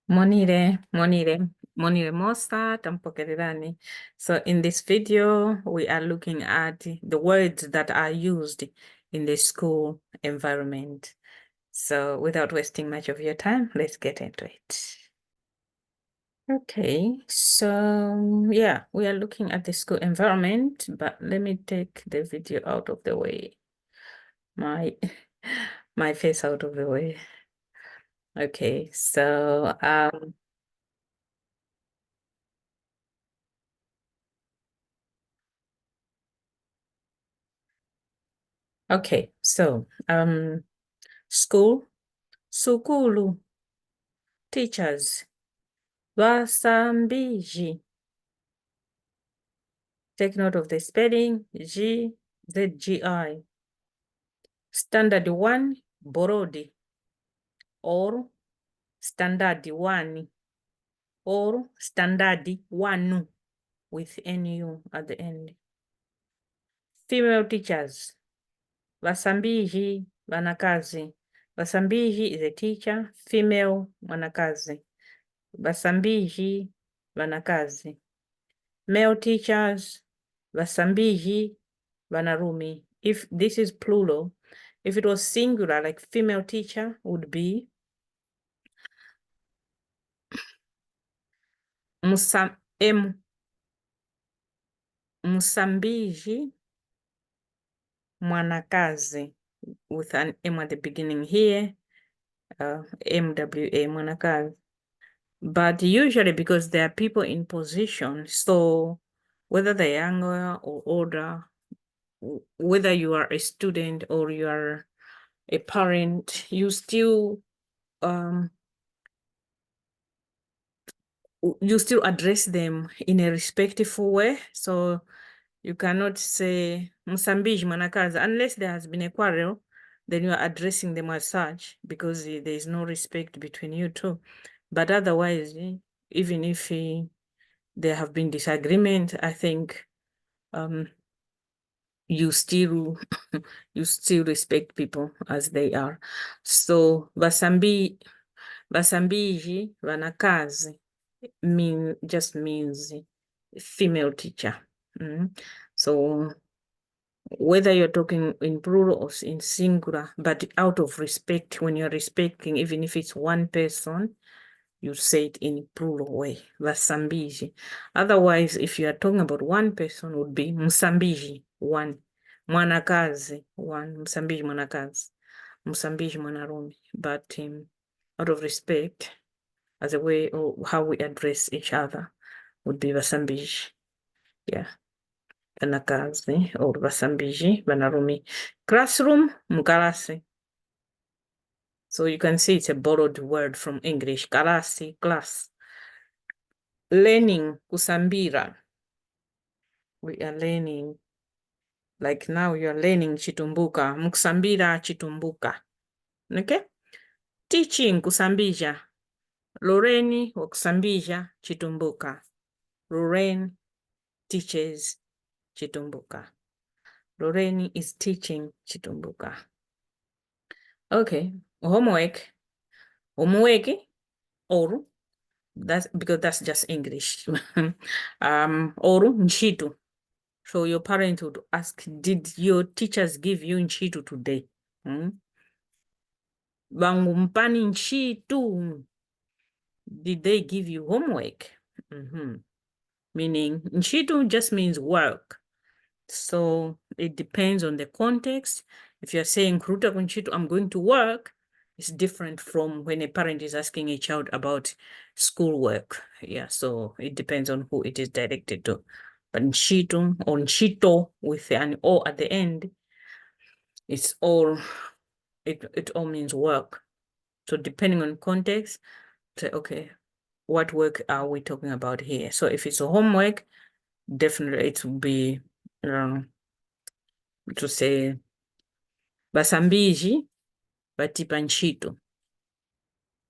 Monire mosa tampokererani. So in this video, we are looking at the words that are used in the school environment. So without wasting much of your time, let's get into it. Okay, so yeah, we are looking at the school environment, but let me take the video out of the way. My face out of the way. Okay, so okay, so school, sukulu, teachers, vasambiji. Take note of the spelling, ZGI. Standard 1, borodi, or standard 1, or standard 1 with NU at the end. Female teachers, vasambiji, vanakazi. Vasambiji is a teacher, female mwanakazi. Vasambiji, vanakazi. Male teachers, vasambiji, vanarumi. If this is plural, if it was singular, like female teacher would be Musambiji mwanakazi with an M at the beginning here, MWA mwanakazi. But usually because there are people in position, so whether they're younger or older, whether you are a student or you are a parent, you still address them in a respectful way. So you cannot say Msambiji mwanakazi unless there has been a quarrel, then you are addressing them as such because there is no respect between you two. But otherwise, even if there have been disagreement, I think you still respect people as they are. So vasambiji vanakazi just means female teacher. So whether you're talking in plural or in singular, but out of respect, when you're respecting, even if it's one person, you say it in plural way, vasambiji. Otherwise, if you are talking about one person, would be msambiji, one. Mwanakazi, one. Msambiji mwanakazi. Msambiji mwanarumi. But out of respect, as a way of how we address each other, would be vasambiji. Yeah. Vanakazi or vasambiji, vanarumi. Classroom, mkalasi. So you can see it's a borrowed word from English. Kalasi, class. Learning, kusambira. We are learning. Like now you're learning Chitumbuka. Mukusambira Chitumbuka. Okay? Teaching, kusambija. Loraine, wakusambija Chitumbuka. Loraine teaches Chitumbuka. Loraine is teaching Chitumbuka. Okay. Homework. Homework. Or that's because that's just English. Or nshitu. So your parent would ask, did your teachers give you nshitu today? Bangumpani nshitu. Did they give you homework? Meaning nshitu just means work. So it depends on the context. If you're saying Ruta nshitu, I'm going to work, it's different from when a parent is asking a child about schoolwork. Yeah, so it depends on who it is directed to. But nshitu or nshito with an O at the end, it all means work. So depending on context, say, okay, what work are we talking about here? So if it's a homework, definitely it would be to say basambiji batipa ntchito.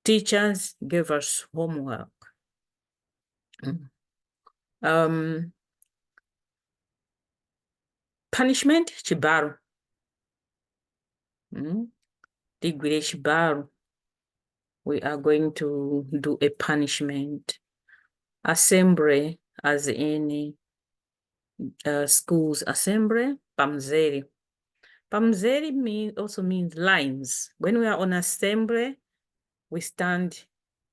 Teachers gave us homework. Punishment, chibaro. Tigwire chibaro. we are going to do a punishment. Assembly, as in school's assembly, pamzeri. Pamzeri also means lines. When we are on assembly, we stand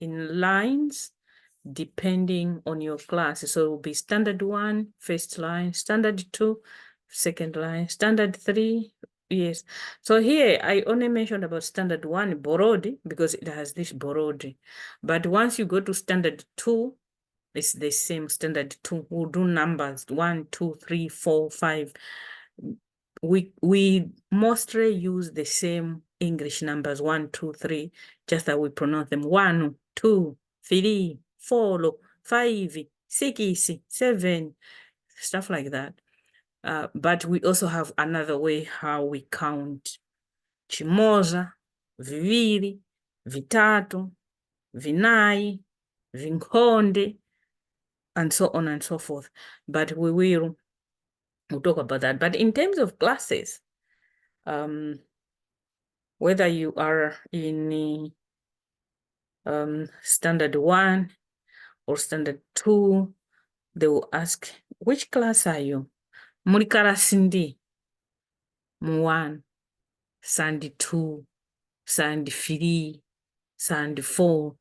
in lines depending on your class. So it will be standard 1, first line, standard 2, second line, standard 3. Yes. So here I only mentioned about standard 1, borodi, because it has this borodi. But once you go to standard 2, it's the same. Standard 2. We'll do numbers 1, 2, 3, 4, 5. We mostly use the same English numbers 1, 2, 3, just that we pronounce them 1, 2, 3, 4, 5, 6, 7, stuff like that. But we also have another way how we count. Chimoza, viviri, vitatu, vinai, vinkonde, and so on and so forth. But we'll talk about that. But in terms of classes, whether you are in standard 1 or standard 2, they will ask, which class are you? Murikara Sindi, Mu1, Sandy 2, Sandy 3, Sandy 4.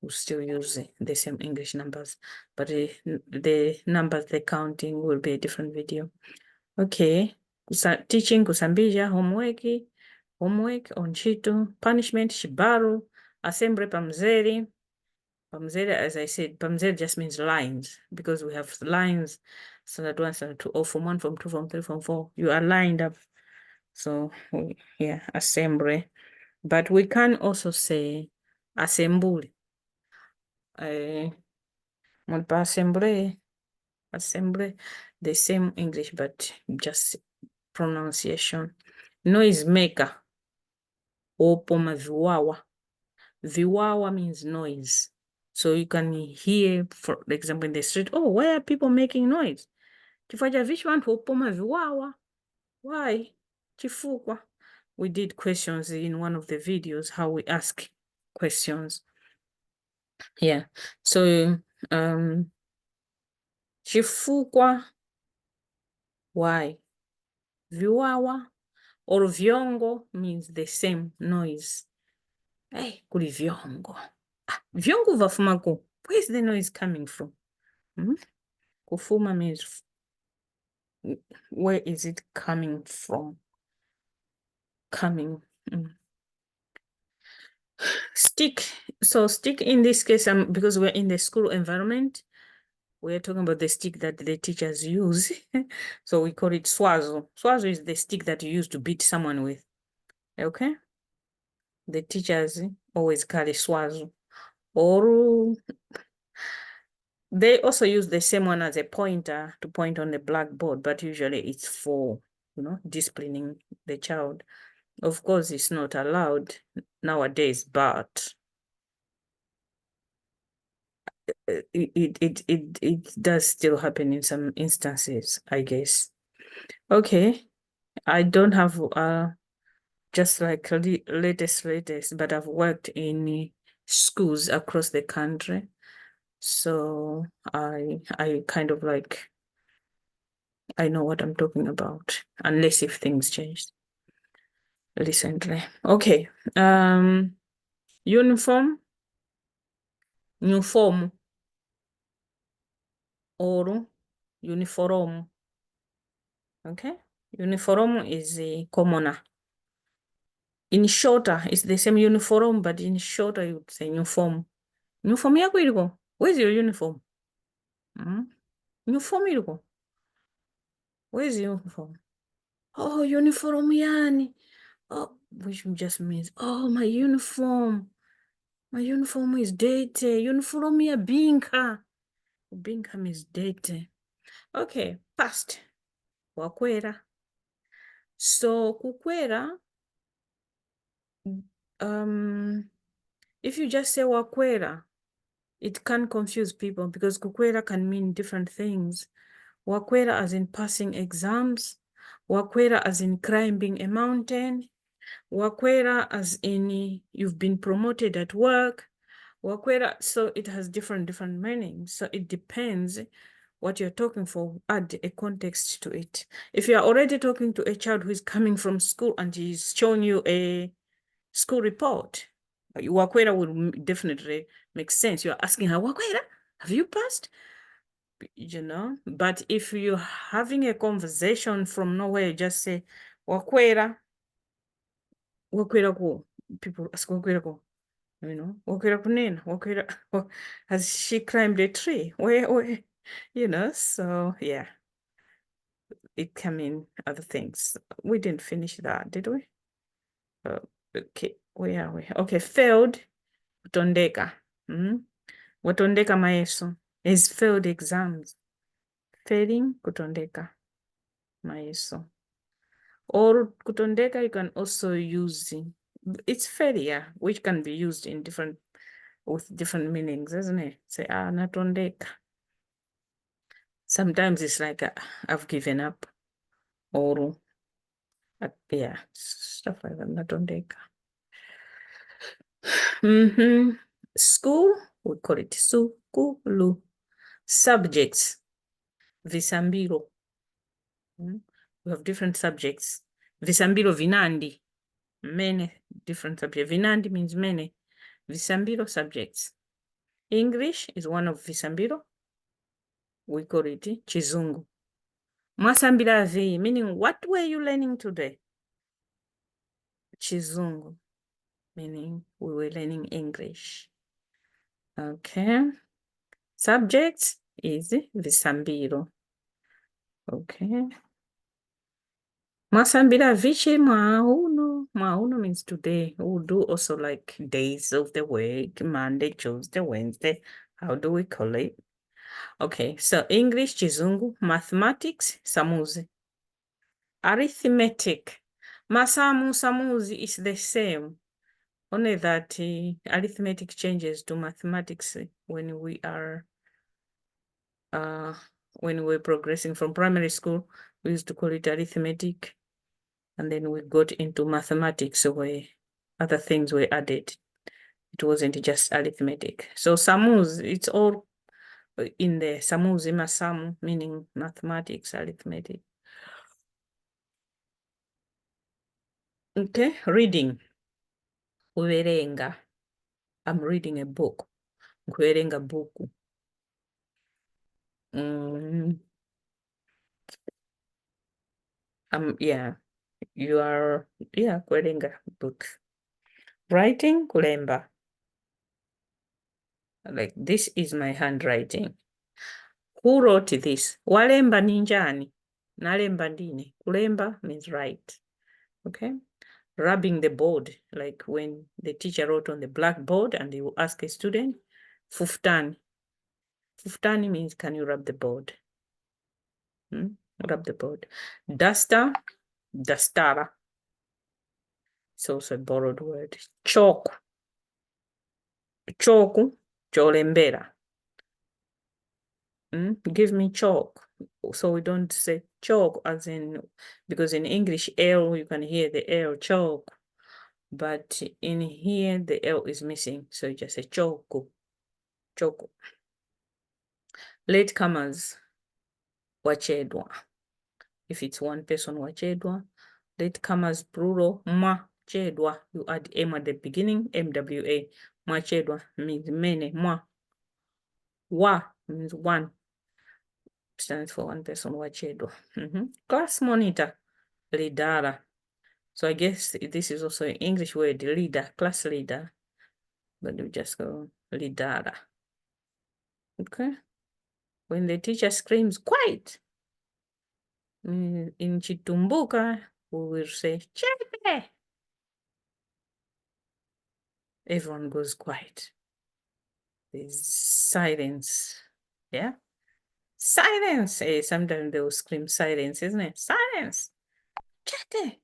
We still use the same English numbers, but the numbers they're counting will be a different video. Okay, teaching kusambija, homework on Chitu, punishment, shibaru, assembly pamzeri. Pamzeri, as I said, pamzeri just means lines, because we have lines, standard 1, standard 2, or form 1, form 2, form 3, form 4. You are lined up. So, yeah, assembly. But we can also say assembly. Assembly, the same English, but just pronunciation. Noise maker. Opoma viwawa. Viwawa means noise. So you can hear, for example, in the street, oh, why are people making noise? Chifaja vishwan opoma viwawa. Why? Chifukwa. We did questions in one of the videos, how we ask questions. Yeah. So chifukwa. Why? Viwawa or vyongo means the same noise. Hey, kuli vyongo. Vyongo vafumako. Where is the noise coming from? Kufuma means where is it coming from? Stick. So stick in this case, because we're in the school environment, we're talking about the stick that the teachers use. So we call it swazo. Swazo is the stick that you use to beat someone with. Okay? The teachers always carry swazo. Or they also use the same one as a pointer to point on the blackboard, but usually it's for, disciplining the child. Of course, it's not allowed nowadays, but it does still happen in some instances, I guess. Okay, I don't have just like latest, but I've worked in schools across the country, so I kind of like, I know what I'm talking about, unless if things changed recently. Okay, uniform, or uniform. Okay, uniform is a commoner. In shorter, it's the same uniform, but in shorter you would say uniform. Uniform yako iliko? Where's your uniform? Uniform iliko? Where's your uniform? Oh, uniform yani. Oh, which just means, oh, my uniform. My uniform is dated. Uniform ya binka. Binka means dated. Okay, past. Wakwera. So kukwera, if you just say wakwera, it can confuse people because kukwera can mean different things. Wakwera as in passing exams, wakwera as in climbing a mountain, Wakwera as in you've been promoted at work. Wakwera, so it has different meanings. So it depends what you're talking for, add a context to it. If you're already talking to a child who is coming from school and he's showing you a school report, Wakwera will definitely make sense. You're asking her, Wakwera, have you passed? You know, but if you're having a conversation from nowhere, just say, Wakwera ko. People ask Wakwera ko. You know, Wakwera kunena, Wakwera, has she climbed a tree? Where, you know, so yeah. It can mean other things. We didn't finish that, did we? Okay, where are we? Okay, failed, kutondeka. Watondeka maeso is failed exams. Failing, kutondeka maeso. Or kutondeka, you can also use, it's failure, which can be used in with different meanings, isn't it? Say, natondeka. Sometimes it's like, I've given up. Or, yeah, stuff like that, natondeka. School, we call it sukulu. Subjects, visambiro. We have different subjects. Visambiro vinandi, many different subjects. Vinandi means many. Visambiro subjects. English is one of visambiro. We call it chizungu. Mwasambira vi, meaning what were you learning today? Chizungu, meaning we were learning English. Okay. Subjects is visambiro. Okay. Mwasambira viche mwauno. Mwauno means today. We'll do also like days of the week, Monday, Tuesday, Wednesday. How do we call it? Okay, so English, chizungu, mathematics, samuzi. Arithmetic. Samuzi is the same. Only that arithmetic changes to mathematics when we're progressing from primary school. We used to call it arithmetic. And then we got into mathematics where other things were added. It wasn't just arithmetic. So samuz, it's all in there. Samuz, masamu, meaning mathematics, arithmetic. Okay, reading. Kuverenga. I'm reading a book. Kuverenga buku. Yeah, you are, yeah, kuverenga book. Writing, kulemba. Like, this is my handwriting. Who wrote this? Walemba ninjani. Nalemba ndine. Kulemba means write. Okay. Rubbing the board, like when the teacher wrote on the blackboard and they will ask a student, fuftani. Fuftani means, can you rub the board? Rub the board. Duster, dastara. It's also a borrowed word. Chalk. Choku, cholembera. Give me chalk. So we don't say chalk as in, because in English, L, you can hear the L, chalk. But in here, the L is missing. So you just say choku. Choku. Latecomers, wachedwa. If it's one person, wachedwa. Latecomers, plural, mwachedwa. You add M at the beginning, MWA. Mwachedwa means many, mwa. Wa means one. Stands for one person, wachedwa. Class monitor, lidara. So I guess this is also an English word, leader, class leader. But we just go lidara. Okay. When the teacher screams, quiet. In Chitumbuka, we will say, Chete. Everyone goes quiet. There's silence. Yeah? Silence. Sometimes they will scream silence, isn't it? Silence. Chete.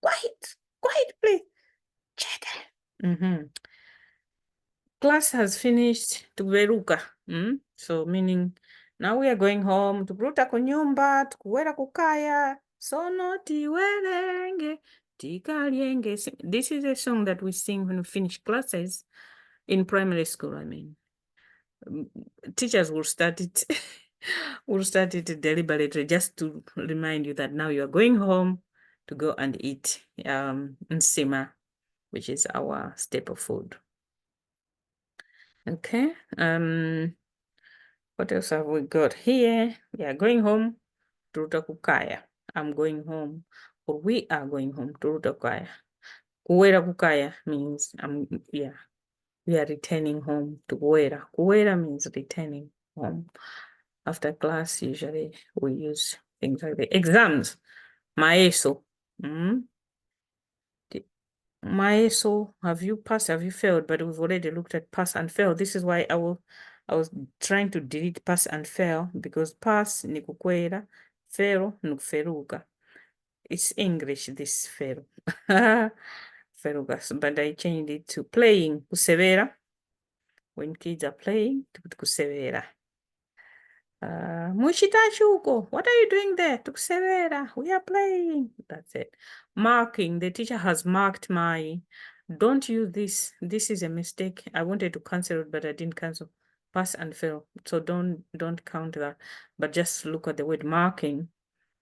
Quiet. Quiet, please. Chete. Class has finished. Tuberuka. So meaning, now we are going home. Tukuruta kunyumba, tukuwera kukaya. Sono tiwerenge. Tikalienge. This is a song that we sing when we finish classes in primary school, I mean. Teachers will start it will start it deliberately just to remind you that now you are going home to go and eat nsima, which is our staple food. Okay. What else have we got here? Yeah, going home, turuta kukaya. I'm going home, or we are going home, turuta kukaya. Kuwera kukaya means we are returning home to Kuwera. Kuwera means returning home. After class, usually we use things like the exams. Maeso. Maeso, have you passed? Have you failed? But we've already looked at pass and fail. This is why I was trying to delete pass and fail, because pass ni kukwera, fail ni kuferuka. It's English, this fail. Feruka. But I changed it to playing, kusevera. When kids are playing, kusevera. Mushitachuko, what are you doing there? Tukusevera, we are playing. That's it. Marking, the teacher has marked my, don't use this. This is a mistake. I wanted to cancel it, but I didn't cancel. Pass and fail. So don't count that. But just look at the word marking,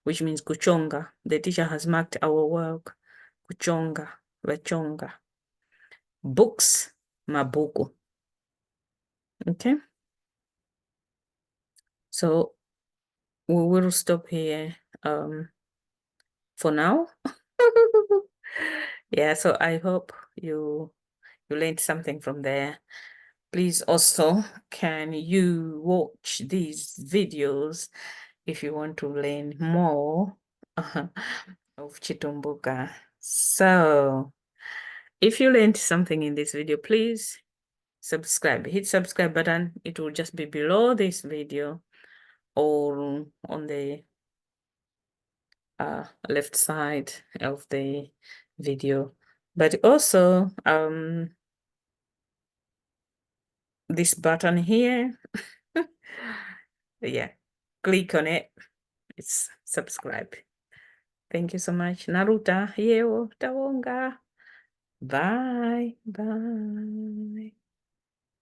which means kuchonga. The teacher has marked our work. Kuchonga, wachonga. Books, mabuku. Okay. So we will stop here for now. Yeah, so I hope you learned something from there. Please also, can you watch these videos if you want to learn more of Chitumbuka? So if you learned something in this video, please subscribe. Hit subscribe button. It will just be below this video or on the left side of the video. But also this button here, yeah, click on it. It's subscribe. Thank you so much. Naruta, yeo, tawonga. Bye.